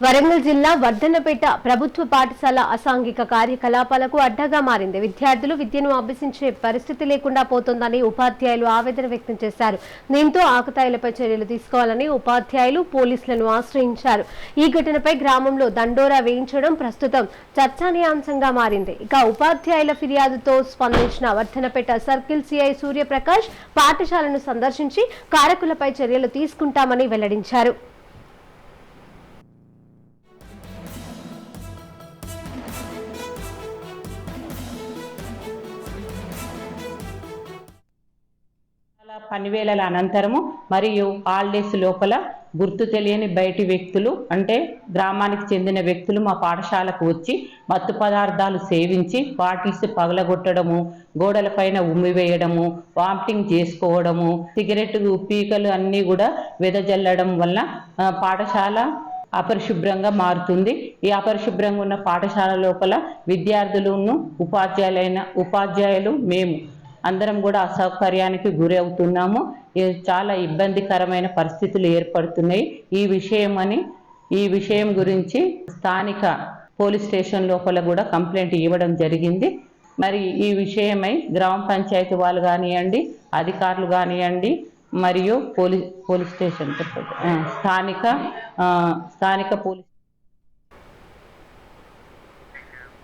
వరంగల్ జిల్లా వర్ధన్నపేట ప్రభుత్వ పాఠశాల అసాంఘిక కార్యకలాపాలకు అడ్డగా మారింది. విద్యార్థులు విద్యను అభ్యసించే పరిస్థితి లేకుండా పోతోందని ఉపాధ్యాయులు ఆవేదన వ్యక్తం చేశారు. దీంతో ఆకతాయిలపై చర్యలు తీసుకోవాలని ఉపాధ్యాయులు పోలీసులను ఆశ్రయించారు. ఈ ఘటనపై గ్రామంలో దండోరా వేయించడం ప్రస్తుతం చర్చనీయాంశంగా మారింది. ఇక ఉపాధ్యాయుల ఫిర్యాదుతో స్పందించిన వర్ధన్నపేట సర్కిల్ సిఐ సూర్యప్రకాష్ పాఠశాలను సందర్శించి కారకులపై చర్యలు తీసుకుంటామని వెల్లడించారు. పనివేళల అనంతరము మరియు హాలిడేస్ లోపల గుర్తు తెలియని బయటి వ్యక్తులు అంటే గ్రామానికి చెందిన వ్యక్తులు మా పాఠశాలకు వచ్చి మత్తు పదార్థాలు సేవించి బాటిల్స్ పగలగొట్టడము, గోడలపైన ఉమ్మివేయడము, వామిటింగ్ చేసుకోవడము, సిగరెట్ పీకలు అన్నీ కూడా వెదజల్లడం వల్ల పాఠశాల అపరిశుభ్రంగా మారుతుంది. ఈ అపరిశుభ్రంగా ఉన్న పాఠశాల లోపల విద్యార్థులను ఉపాధ్యాయులు మేము అందరం కూడా అసౌకర్యానికి గురి అవుతున్నాము. చాలా ఇబ్బందికరమైన పరిస్థితులు ఏర్పడుతున్నాయి. ఈ విషయం గురించి స్థానిక పోలీస్ స్టేషన్ లోపల కూడా కంప్లైంట్ ఇవ్వడం జరిగింది. మరి ఈ విషయమై గ్రామ పంచాయతీ వాళ్ళు కానివ్వండి, అధికారులు కానివ్వండి, మరియు పోలీస్ స్టేషన్ స్థానిక పోలీస్